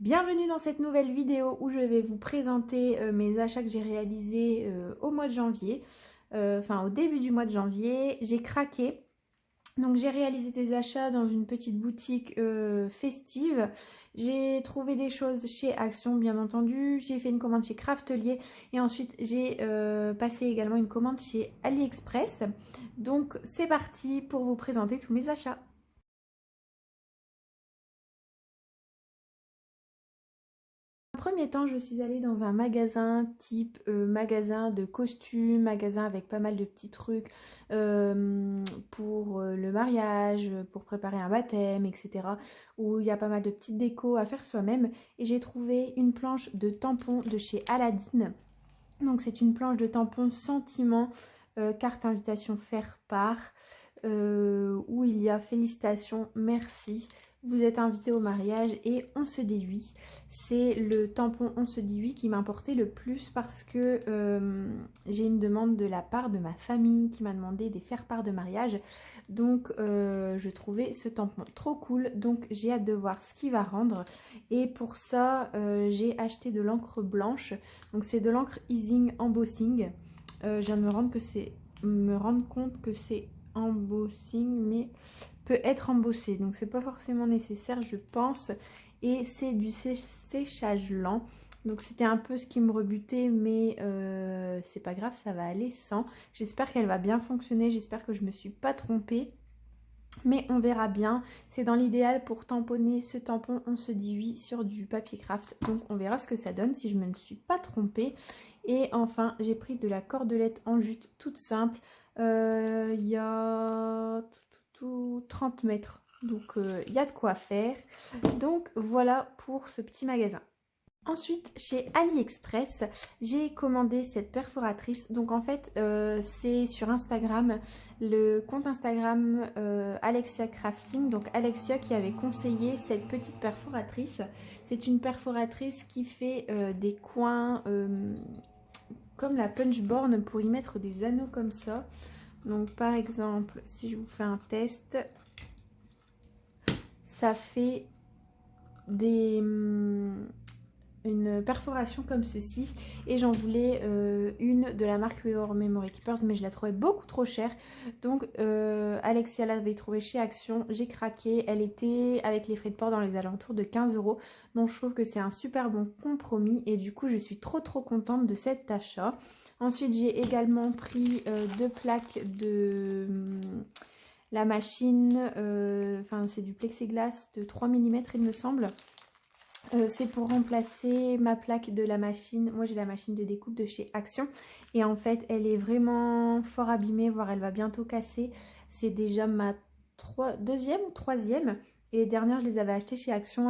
Bienvenue dans cette nouvelle vidéo où je vais vous présenter mes achats que j'ai réalisés au mois de janvier, au début du mois de janvier. J'ai craqué, donc j'ai réalisé des achats dans une petite boutique festive. J'ai trouvé des choses chez Action bien entendu, j'ai fait une commande chez Craftelier et ensuite j'ai passé également une commande chez AliExpress. Donc c'est parti pour vous présenter tous mes achats. Premier temps, je suis allée dans un magasin type magasin de costumes, magasin avec pas mal de petits trucs pour le mariage, pour préparer un baptême, etc. Où il y a pas mal de petites décos à faire soi-même. Et j'ai trouvé une planche de tampons de chez Aladdin. Donc c'est une planche de tampons sentiment, carte invitation faire part, où il y a félicitations, merci. Vous êtes invité au mariage et on se dit oui. C'est le tampon on se dit oui qui m'a importé le plus parce que j'ai une demande de la part de ma famille qui m'a demandé de faire part de mariage. Donc je trouvais ce tampon trop cool. Donc j'ai hâte de voir ce qu'il va rendre. Et pour ça, j'ai acheté de l'encre blanche. Donc c'est de l'encre Easing Embossing. Je viens de me rendre compte que c'est embossing mais peut être embossé, donc c'est pas forcément nécessaire je pense, et c'est du séchage lent, donc c'était un peu ce qui me rebutait, mais c'est pas grave, ça va aller sans. J'espère qu'elle va bien fonctionner, j'espère que je me suis pas trompée, mais on verra bien. C'est dans l'idéal pour tamponner ce tampon on se dit oui sur du papier craft, donc on verra ce que ça donne si je me suis pas trompée. Et enfin j'ai pris de la cordelette en jute toute simple. Il y a 30 mètres, donc il y a de quoi faire. Donc voilà pour ce petit magasin. Ensuite, chez AliExpress, j'ai commandé cette perforatrice. Donc en fait, c'est sur Instagram, le compte Instagram Alexia Crafting. Donc Alexia qui avait conseillé cette petite perforatrice. C'est une perforatrice qui fait des coins comme la punchborn pour y mettre des anneaux comme ça. Donc par exemple, si je vous fais un test, ça fait une perforation comme ceci, et j'en voulais une de la marque Memory Keepers, mais je la trouvais beaucoup trop chère. Donc Alexia l'avait trouvée chez Action, j'ai craqué, elle était avec les frais de port dans les alentours de 15 €. Donc je trouve que c'est un super bon compromis et du coup je suis trop contente de cet achat. Ensuite j'ai également pris deux plaques de la machine, c'est du plexiglas de 3 mm il me semble. C'est pour remplacer ma plaque de la machine. Moi j'ai la machine de découpe de chez Action et en fait elle est vraiment fort abîmée, voire elle va bientôt casser. C'est déjà ma deuxième ou troisième, et les dernières je les avais achetées chez Action,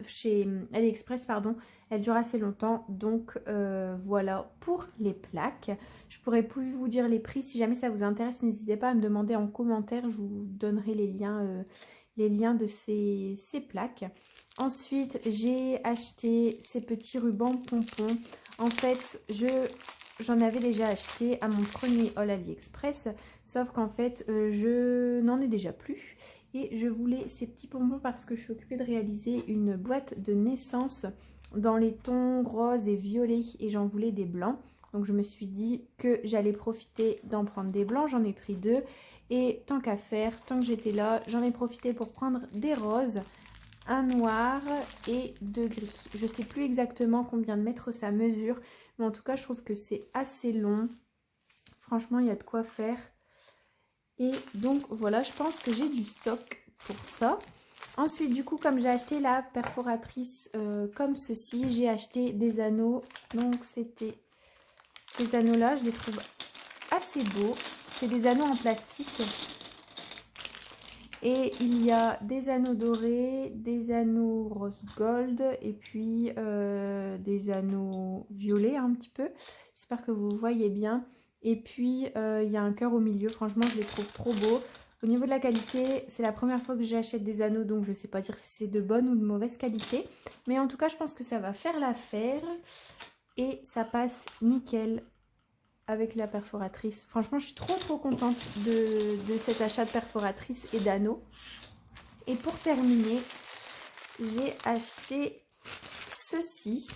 chez AliExpress pardon, elles durent assez longtemps. Donc voilà pour les plaques. Je pourrais plus vous dire les prix, si jamais ça vous intéresse n'hésitez pas à me demander en commentaire, je vous donnerai les liens de ces plaques. Ensuite, j'ai acheté ces petits rubans pompons. En fait, j'en avais déjà acheté à mon premier haul AliExpress, sauf qu'en fait, je n'en ai déjà plus. Et je voulais ces petits pompons parce que je suis occupée de réaliser une boîte de naissance dans les tons rose et violet, et j'en voulais des blancs. Donc je me suis dit que j'allais profiter d'en prendre des blancs, j'en ai pris deux. Et tant qu'à faire, tant que j'étais là, j'en ai profité pour prendre des roses, un noir et deux gris. Je sais plus exactement combien de mètres ça mesure, mais en tout cas je trouve que c'est assez long. Franchement il y a de quoi faire. Et donc voilà, je pense que j'ai du stock pour ça. Ensuite du coup, comme j'ai acheté la perforatrice comme ceci, j'ai acheté des anneaux. Donc c'était ces anneaux là, je les trouve assez beaux. C'est des anneaux en plastique. Et il y a des anneaux dorés, des anneaux rose gold et puis des anneaux violets un petit peu. J'espère que vous voyez bien. Et puis il y a un cœur au milieu. Franchement, je les trouve trop beaux. Au niveau de la qualité, c'est la première fois que j'achète des anneaux, donc je ne sais pas dire si c'est de bonne ou de mauvaise qualité. Mais en tout cas, je pense que ça va faire l'affaire. Et ça passe nickel avec la perforatrice. Franchement, je suis trop contente de cet achat de perforatrice et d'anneaux. Et pour terminer, j'ai acheté ceci.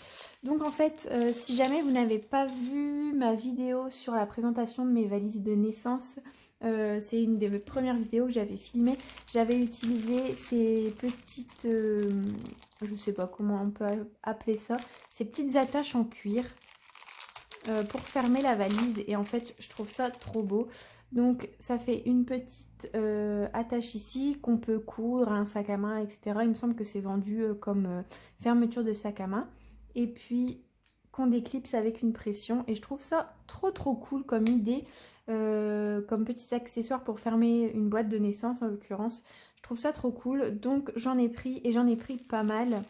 Donc en fait, si jamais vous n'avez pas vu ma vidéo sur la présentation de mes valises de naissance, c'est une des premières vidéos que j'avais filmées. J'avais utilisé ces petites, je sais pas comment on peut appeler ça, ces petites attaches en cuir pour fermer la valise. Et en fait, je trouve ça trop beau. Donc ça fait une petite attache ici qu'on peut coudre à un sac à main, etc. Il me semble que c'est vendu comme fermeture de sac à main. Et puis qu'on déclipse avec une pression. Et je trouve ça trop cool comme idée, comme petit accessoire pour fermer une boîte de naissance en l'occurrence. Je trouve ça trop cool. Donc j'en ai pris et j'en ai pris pas mal.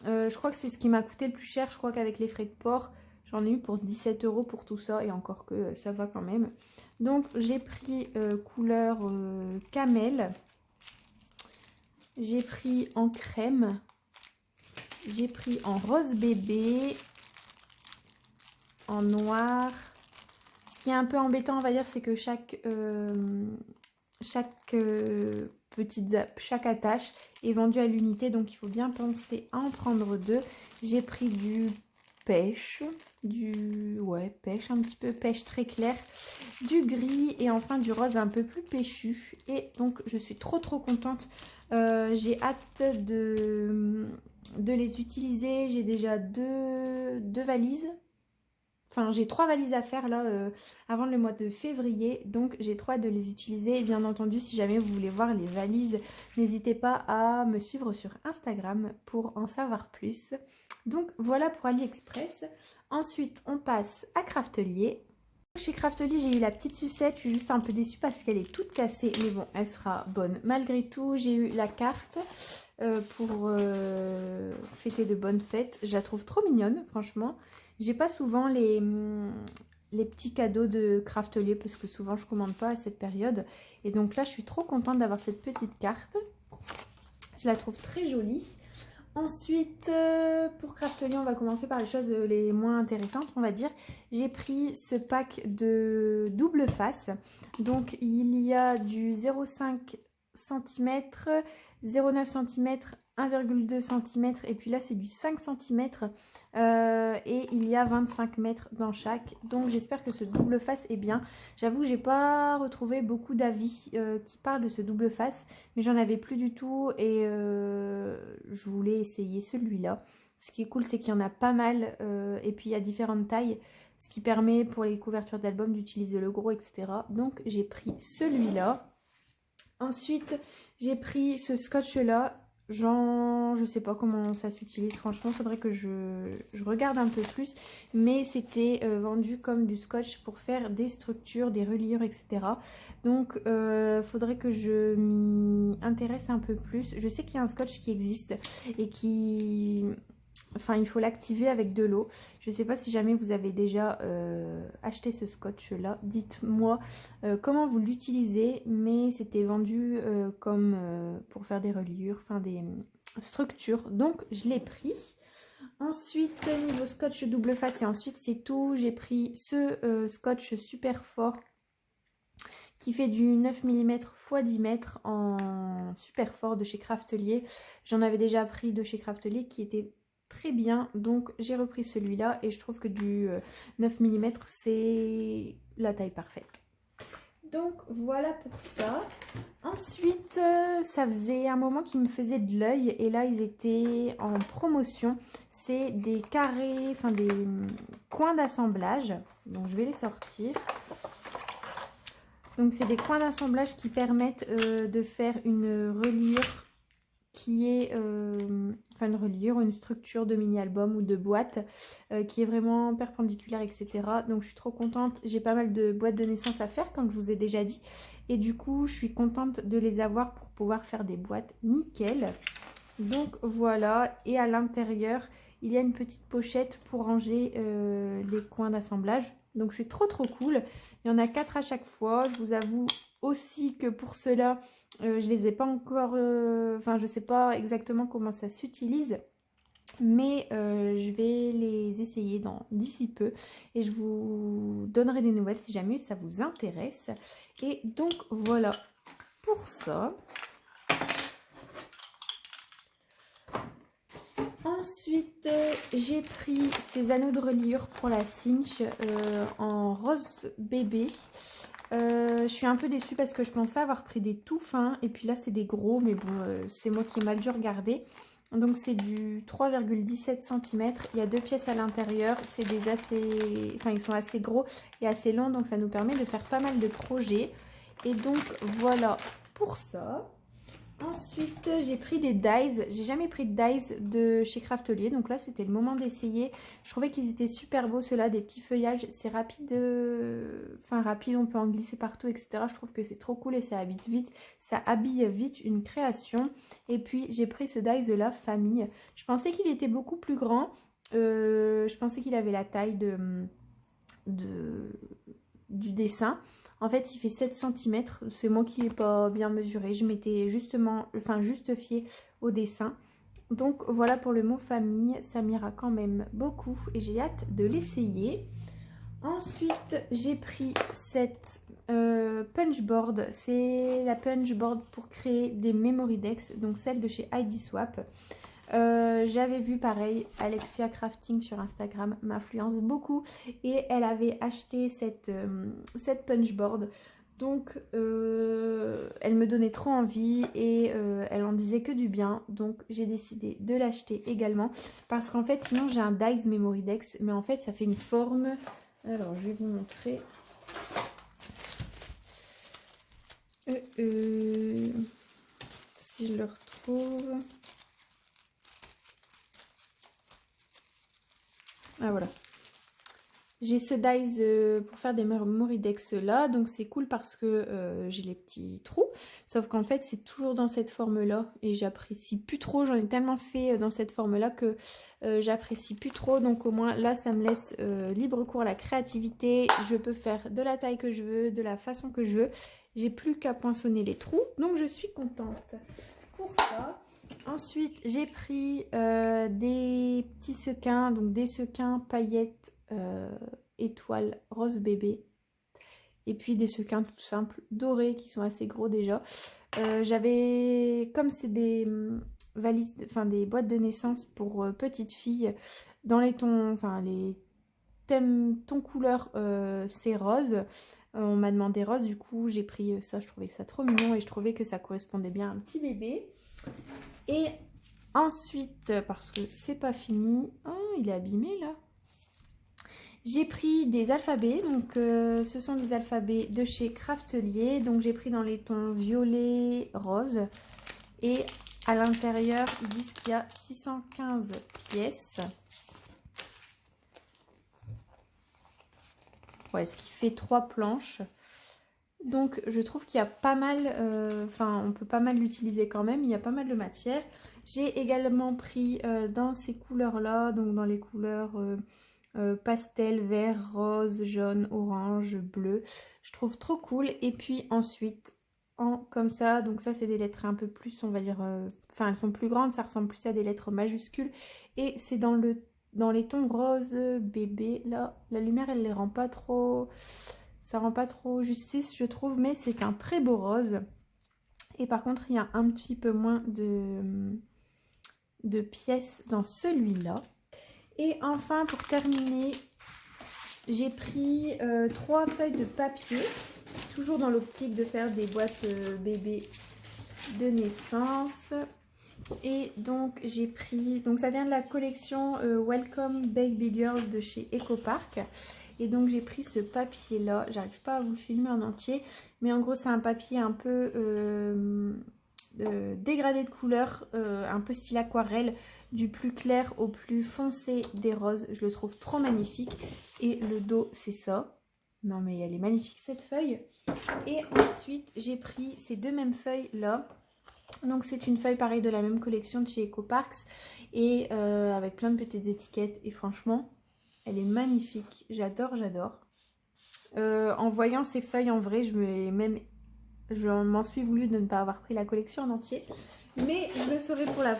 Je crois que c'est ce qui m'a coûté le plus cher. Je crois qu'avec les frais de port, j'en ai eu pour 17 € pour tout ça. Et encore que ça va quand même. Donc j'ai pris couleur camel. J'ai pris en crème. J'ai pris en rose bébé. En noir. Ce qui est un peu embêtant, on va dire, c'est que chaque attache est vendue à l'unité. Donc il faut bien penser à en prendre deux. J'ai pris du pêche, pêche, un petit peu pêche très clair, du gris et enfin du rose un peu plus péchu. Et donc je suis trop contente. J'ai hâte de les utiliser. J'ai déjà deux valises. Enfin, j'ai 3 valises à faire là avant le mois de février. Donc j'ai trop hâte de les utiliser. Et bien entendu, si jamais vous voulez voir les valises, n'hésitez pas à me suivre sur Instagram pour en savoir plus. Donc voilà pour AliExpress. Ensuite, on passe à Craftelier. Chez Craftelier, j'ai eu la petite sucette. Je suis juste un peu déçue parce qu'elle est toute cassée. Mais bon, elle sera bonne malgré tout. J'ai eu la carte pour fêter de bonnes fêtes. Je la trouve trop mignonne, franchement. J'ai pas souvent les petits cadeaux de Craftelier parce que souvent je commande pas à cette période. Et donc là, je suis trop contente d'avoir cette petite carte. Je la trouve très jolie. Ensuite, pour Craftelier, on va commencer par les choses les moins intéressantes, on va dire. J'ai pris ce pack de double face. Donc, il y a du 0,5 cm, 0,9 cm, 1,2 cm et puis là c'est du 5 cm et il y a 25 mètres dans chaque. Donc j'espère que ce double face est bien. J'avoue que j'ai pas retrouvé beaucoup d'avis qui parlent de ce double face, mais j'en avais plus du tout et je voulais essayer celui-là. Ce qui est cool, c'est qu'il y en a pas mal et puis il y a différentes tailles, ce qui permet pour les couvertures d'albums d'utiliser le gros, etc. Donc j'ai pris celui-là. Ensuite, j'ai pris ce scotch-là. Je sais pas comment ça s'utilise. Franchement, il faudrait que je regarde un peu plus. Mais c'était vendu comme du scotch pour faire des structures, des reliures, etc. Donc, faudrait que je m'y intéresse un peu plus. Je sais qu'il y a un scotch qui existe et qui... Enfin, il faut l'activer avec de l'eau. Je ne sais pas si jamais vous avez déjà acheté ce scotch-là. Dites-moi comment vous l'utilisez. Mais c'était vendu comme pour faire des reliures, enfin des structures. Donc, je l'ai pris. Ensuite, niveau scotch double face et ensuite, c'est tout. J'ai pris ce scotch super fort qui fait du 9 mm x 10 mètres en super fort de chez Craftelier. J'en avais déjà pris de chez Craftelier qui était très bien, donc j'ai repris celui-là et je trouve que du 9 mm c'est la taille parfaite. Donc voilà pour ça. Ensuite, ça faisait un moment qu'ils me faisaient de l'œil et là ils étaient en promotion. C'est des carrés, enfin des coins d'assemblage. Donc je vais les sortir. Donc c'est des coins d'assemblage qui permettent de faire une reliure qui est une reliure, une structure de mini-album ou de boîte qui est vraiment perpendiculaire, etc. Donc je suis trop contente. J'ai pas mal de boîtes de naissance à faire, comme je vous ai déjà dit. Et du coup, je suis contente de les avoir pour pouvoir faire des boîtes nickel. Donc voilà. Et à l'intérieur, il y a une petite pochette pour ranger les coins d'assemblage. Donc c'est trop cool. Il y en a 4 à chaque fois. Je vous avoue aussi que pour cela, je les ai pas encore... Enfin, je sais pas exactement comment ça s'utilise. Mais je vais les essayer d'ici peu. Et je vous donnerai des nouvelles si jamais ça vous intéresse. Et donc, voilà pour ça. Ensuite, j'ai pris ces anneaux de reliure pour la cinch en rose bébé. Je suis un peu déçue parce que je pensais avoir pris des tout fins et puis là c'est des gros, mais bon c'est moi qui ai mal dû regarder. Donc c'est du 3,17 cm, il y a 2 pièces à l'intérieur, c'est des assez, enfin ils sont assez gros et assez longs, donc ça nous permet de faire pas mal de projets. Et donc voilà pour ça. Ensuite, j'ai pris des dies. J'ai jamais pris de dies de chez Craftelier. Donc là, c'était le moment d'essayer. Je trouvais qu'ils étaient super beaux, ceux-là, des petits feuillages. C'est rapide. Enfin, rapide, on peut en glisser partout, etc. Je trouve que c'est trop cool et ça habite vite. Ça habille vite une création. Et puis, j'ai pris ce dies de la famille. Je pensais qu'il était beaucoup plus grand. Je pensais qu'il avait la taille du dessin. En fait, il fait 7 cm. C'est moi qui n'ai pas bien mesuré. Je m'étais justement, enfin, juste fiée au dessin. Donc, voilà pour le mot famille. Ça m'ira quand même beaucoup et j'ai hâte de l'essayer. Ensuite, j'ai pris cette punchboard. C'est la punchboard pour créer des memory decks. Donc, celle de chez ID Swap. J'avais vu pareil Alexia Crafting sur Instagram m'influence beaucoup et elle avait acheté cette punchboard, donc elle me donnait trop envie et elle en disait que du bien, donc j'ai décidé de l'acheter également parce qu'en fait sinon j'ai un Dies Memory Dex mais en fait ça fait une forme, alors je vais vous montrer. Si je le retrouve. Ah voilà. J'ai ce dies pour faire des memory decks là, donc c'est cool parce que j'ai les petits trous. Sauf qu'en fait c'est toujours dans cette forme là et j'apprécie plus trop. J'en ai tellement fait dans cette forme là que j'apprécie plus trop. Donc au moins là ça me laisse libre cours à la créativité. Je peux faire de la taille que je veux, de la façon que je veux. J'ai plus qu'à poinçonner les trous, donc je suis contente pour ça. Ensuite, j'ai pris des petits sequins, donc des sequins paillettes étoiles rose bébé. Et puis des sequins tout simples dorés qui sont assez gros déjà. J'avais, comme c'est des valises, enfin des boîtes de naissance pour petites filles, dans les tons, enfin les thèmes ton couleur c'est rose. On m'a demandé rose, du coup j'ai pris ça, je trouvais ça trop mignon et je trouvais que ça correspondait bien à un petit bébé. Et ensuite, parce que c'est pas fini, oh il est abîmé là. J'ai pris des alphabets, donc ce sont des alphabets de chez Craftelier, donc j'ai pris dans les tons violet, rose, et à l'intérieur ils disent qu'il y a 615 pièces. Ouais, ce qui fait 3 planches. Donc je trouve qu'il y a pas mal, enfin on peut pas mal l'utiliser quand même, il y a pas mal de matière. J'ai également pris dans ces couleurs là, donc dans les couleurs pastel, vert, rose, jaune, orange, bleu. Je trouve trop cool. Et puis ensuite en comme ça, donc ça c'est des lettres un peu plus on va dire, enfin elles sont plus grandes, ça ressemble plus à des lettres majuscules. Et c'est dans les tons rose bébé, là la lumière elle les rend pas trop... Ça rend pas trop justice, je trouve, mais c'est un très beau rose. Et par contre, il y a un petit peu moins de pièces dans celui-là. Et enfin, pour terminer, j'ai pris 3 feuilles de papier. Toujours dans l'optique de faire des boîtes bébés de naissance. Et donc, j'ai pris... Donc, ça vient de la collection Welcome Baby Girl de chez EcoPark. Et donc j'ai pris ce papier là, j'arrive pas à vous le filmer en entier, mais en gros c'est un papier un peu dégradé de couleur, un peu style aquarelle, du plus clair au plus foncé des roses. Je le trouve trop magnifique. Et le dos c'est ça. Non mais elle est magnifique cette feuille. Et ensuite j'ai pris ces deux mêmes feuilles là. Donc c'est une feuille pareille de la même collection de chez EcoParks et avec plein de petites étiquettes et franchement... Elle est magnifique, j'adore, j'adore. En voyant ces feuilles en vrai, je m'en suis voulu de ne pas avoir pris la collection en entier. Mais je le saurai pour la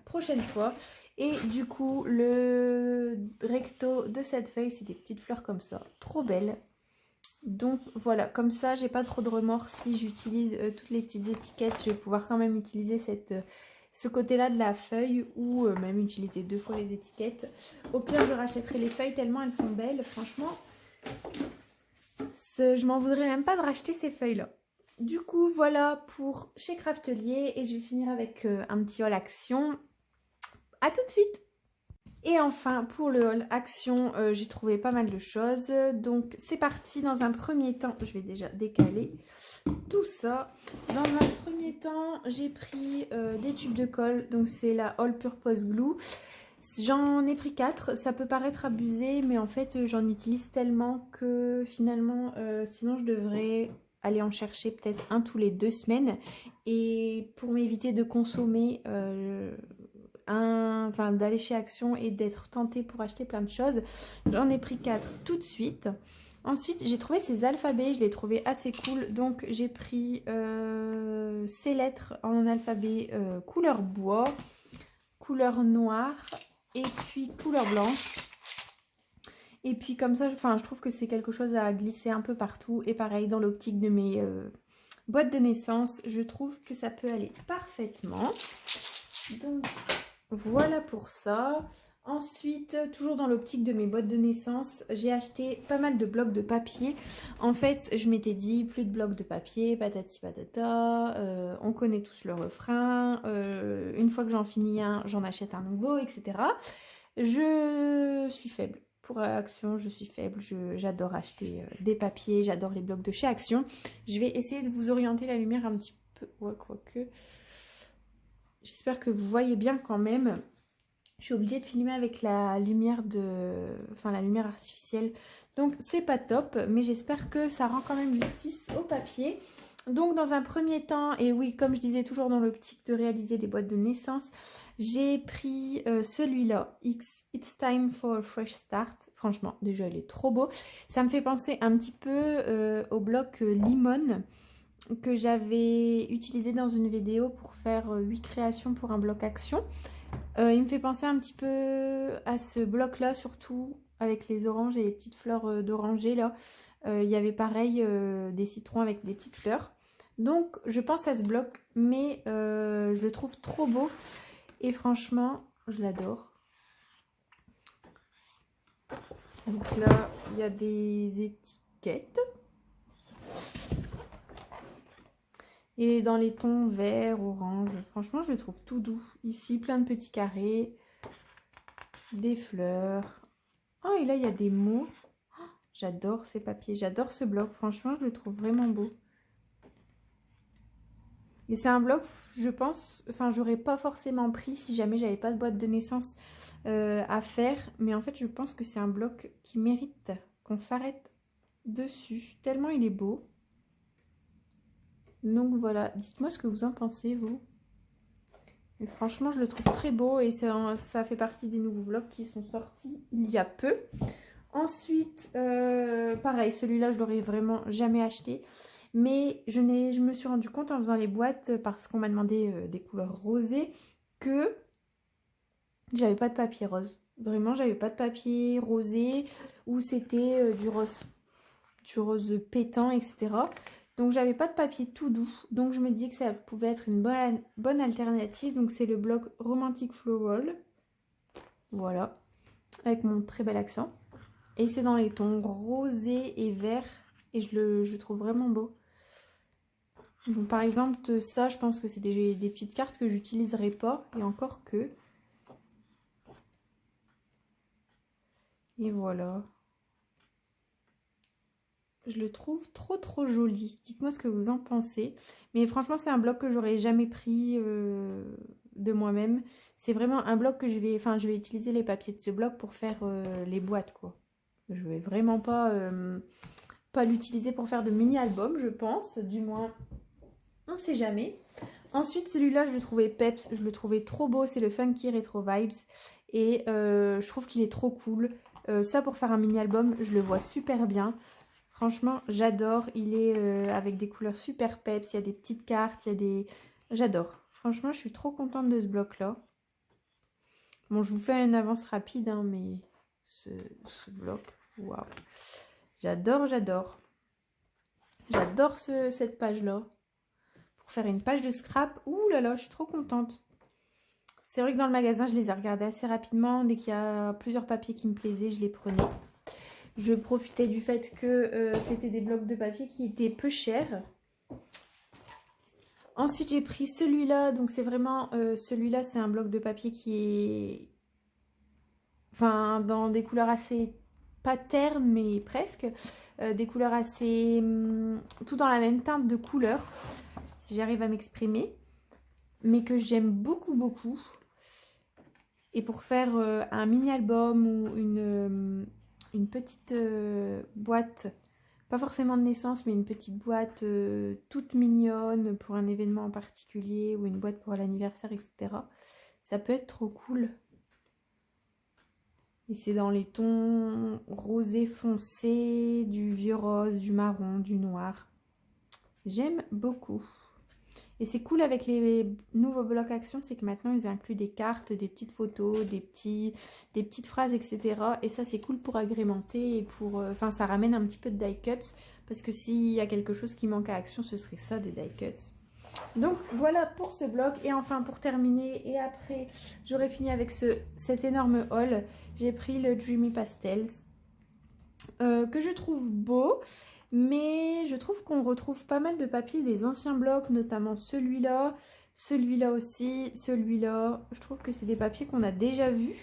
prochaine fois. Et du coup, le recto de cette feuille, c'est des petites fleurs comme ça. Trop belles. Donc voilà, comme ça, j'ai pas trop de remords si j'utilise toutes les petites étiquettes. Je vais pouvoir quand même utiliser ce côté-là de la feuille ou même utiliser 2 fois les étiquettes. Au pire, je rachèterai les feuilles tellement elles sont belles. Franchement, je m'en voudrais même pas de racheter ces feuilles-là. Du coup, voilà pour chez Craftelier et je vais finir avec un petit haul action. À tout de suite! Et enfin, pour le haul action, j'ai trouvé pas mal de choses. Donc, c'est parti. Dans un premier temps, je vais déjà décaler tout ça. Dans un premier temps, j'ai pris des tubes de colle. Donc, c'est la All Purpose Glue. J'en ai pris 4. Ça peut paraître abusé, mais en fait, j'en utilise tellement que finalement, sinon, je devrais aller en chercher peut-être un tous les 2 semaines. Et pour m'éviter de consommer... d'aller chez Action et d'être tentée pour acheter plein de choses. J'en ai pris 4 tout de suite. Ensuite, j'ai trouvé ces alphabets, je les trouvais assez cool. Donc, j'ai pris ces lettres en alphabet couleur bois, couleur noire et puis couleur blanche. Et puis comme ça, je trouve que c'est quelque chose à glisser un peu partout. Et pareil, dans l'optique de mes boîtes de naissance, je trouve que ça peut aller parfaitement. Donc... voilà pour ça. Ensuite, toujours dans l'optique de mes boîtes de naissance, j'ai acheté pas mal de blocs de papier. En fait, je m'étais dit, plus de blocs de papier, patati patata, on connaît tous le refrain. Une fois que j'en finis un, j'en achète un nouveau, etc. Je suis faible. Pour Action, je suis faible. J'adore acheter des papiers, j'adore les blocs de chez Action. Je vais essayer de vous orienter la lumière un petit peu. Ouais, quoique... j'espère que vous voyez bien quand même. Je suis obligée de filmer avec la lumière la lumière artificielle. Donc c'est pas top, mais j'espère que ça rend quand même justice au papier. Donc dans un premier temps, et oui, comme je disais toujours dans l'optique de réaliser des boîtes de naissance, j'ai pris celui-là, It's Time for a Fresh Start. Franchement, déjà il est trop beau. Ça me fait penser un petit peu au bloc Limone que j'avais utilisé dans une vidéo pour faire 8 créations pour un bloc action. Il me fait penser un petit peu à ce bloc là, surtout avec les oranges et les petites fleurs d'oranger là. Il y avait pareil des citrons avec des petites fleurs. Donc je pense à ce bloc, mais je le trouve trop beau et franchement je l'adore. Donc là il y a des étiquettes. Et dans les tons vert, orange, franchement, je le trouve tout doux. Ici, plein de petits carrés, des fleurs. Oh, et là, il y a des mots. Oh, j'adore ces papiers, j'adore ce bloc. Franchement, je le trouve vraiment beau. Et c'est un bloc, je pense, j'aurais pas forcément pris si jamais j'avais pas de boîte de naissance à faire. Mais en fait, je pense que c'est un bloc qui mérite qu'on s'arrête dessus. Tellement il est beau. Donc voilà, dites-moi ce que vous en pensez, vous. Et franchement, je le trouve très beau et ça fait partie des nouveaux blocs qui sont sortis il y a peu. Ensuite, pareil, celui-là, je l'aurais vraiment jamais acheté. Mais je me suis rendu compte en faisant les boîtes, parce qu'on m'a demandé des couleurs rosées, que j'avais pas de papier rose. Vraiment, j'avais pas de papier rosé ou c'était du rose pétant, etc. Donc j'avais pas de papier tout doux, donc je me dis que ça pouvait être une bonne alternative. Donc c'est le bloc Romantic Floral, voilà, avec mon très bel accent. Et c'est dans les tons rosé et vert, et je trouve vraiment beau. Donc par exemple ça, je pense que c'est des petites cartes que j'utiliserai pas, et encore que. Et voilà. Je le trouve trop joli. Dites-moi ce que vous en pensez. Mais franchement, c'est un bloc que j'aurais jamais pris de moi-même. C'est vraiment un bloc que je vais utiliser les papiers de ce bloc pour faire les boîtes, quoi. Je vais vraiment pas l'utiliser pour faire de mini-albums, je pense. Du moins, on sait jamais. Ensuite, celui-là, je le trouvais peps. Je le trouvais trop beau. C'est le Funky Retro Vibes. Et je trouve qu'il est trop cool. Ça, pour faire un mini-album, je le vois super bien. Franchement, j'adore. Il est avec des couleurs super peps. Il y a des petites cartes. Il y a des... J'adore. Franchement, je suis trop contente de ce bloc-là. Bon, je vous fais une avance rapide, hein, mais ce bloc, waouh. J'adore. J'adore cette page-là. Pour faire une page de scrap. Ouh là là, je suis trop contente. C'est vrai que dans le magasin, je les ai regardés assez rapidement. Dès qu'il y a plusieurs papiers qui me plaisaient, je les prenais. Je profitais du fait que c'était des blocs de papier qui étaient peu chers. Ensuite, j'ai pris celui-là. Donc, c'est vraiment... celui-là, c'est un bloc de papier qui est... Enfin, dans des couleurs assez... pas ternes, mais presque. Des couleurs assez... tout dans la même teinte de couleur. Si j'arrive à m'exprimer. Mais que j'aime beaucoup, beaucoup. Et pour faire un mini-album ou une petite boîte, pas forcément de naissance, mais une petite boîte toute mignonne pour un événement en particulier ou une boîte pour l'anniversaire, etc. Ça peut être trop cool. Et c'est dans les tons rosé foncé, du vieux rose, du marron, du noir. J'aime beaucoup. Et c'est cool avec les nouveaux blocs Action, c'est que maintenant ils incluent des cartes, des petites photos, des petites phrases, etc. Et ça c'est cool pour agrémenter et pour... Enfin ça ramène un petit peu de die cuts. Parce que s'il y a quelque chose qui manque à Action, ce serait ça, des die cuts. Donc voilà pour ce bloc. Et enfin pour terminer, et après j'aurai fini avec cet énorme haul, j'ai pris le Dreamy Pastels. Que je trouve beau. Mais je trouve qu'on retrouve pas mal de papiers des anciens blocs, notamment celui-là, celui-là aussi, celui-là. Je trouve que c'est des papiers qu'on a déjà vus.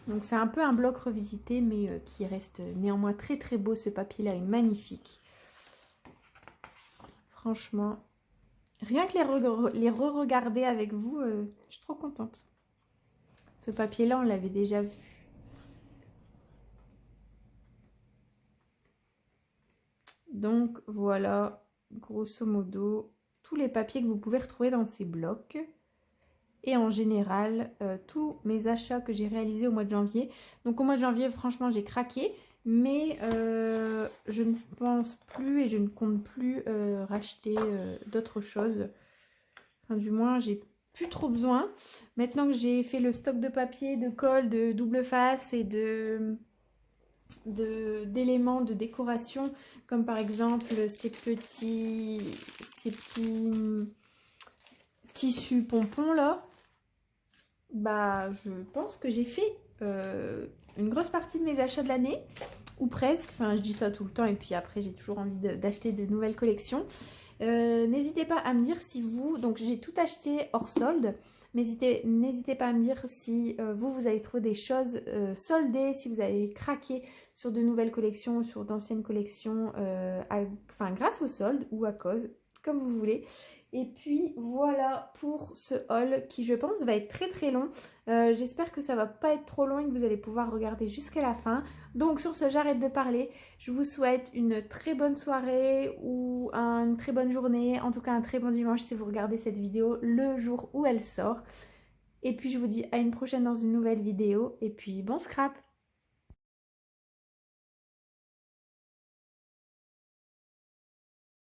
Donc c'est un peu un bloc revisité, mais qui reste néanmoins très très beau. Ce papier-là est magnifique. Franchement, rien que les re-regarder avec vous, je suis trop contente. Ce papier-là, on l'avait déjà vu. Donc voilà, grosso modo, tous les papiers que vous pouvez retrouver dans ces blocs. Et en général, tous mes achats que j'ai réalisés au mois de janvier. Donc au mois de janvier, franchement, j'ai craqué. Mais je ne pense plus et je ne compte plus racheter d'autres choses. Enfin, du moins, j'ai plus trop besoin. Maintenant que j'ai fait le stock de papier, de colle, de double face et d'éléments de décoration, comme par exemple ces petits tissus pompons là, bah je pense que j'ai fait une grosse partie de mes achats de l'année, ou presque. Enfin je dis ça tout le temps et puis après j'ai toujours envie d'acheter de nouvelles collections. N'hésitez pas à me dire si vous... Donc j'ai tout acheté hors solde. N'hésitez pas à me dire si vous avez trouvé des choses soldées, si vous avez craqué sur de nouvelles collections, sur d'anciennes collections, enfin grâce au solde ou à cause, comme vous voulez. Et puis voilà pour ce haul qui je pense va être très très long. J'espère que ça va pas être trop long et que vous allez pouvoir regarder jusqu'à la fin. Donc sur ce, j'arrête de parler. Je vous souhaite une très bonne soirée ou une très bonne journée. En tout cas un très bon dimanche si vous regardez cette vidéo le jour où elle sort. Et puis je vous dis à une prochaine dans une nouvelle vidéo. Et puis bon scrap!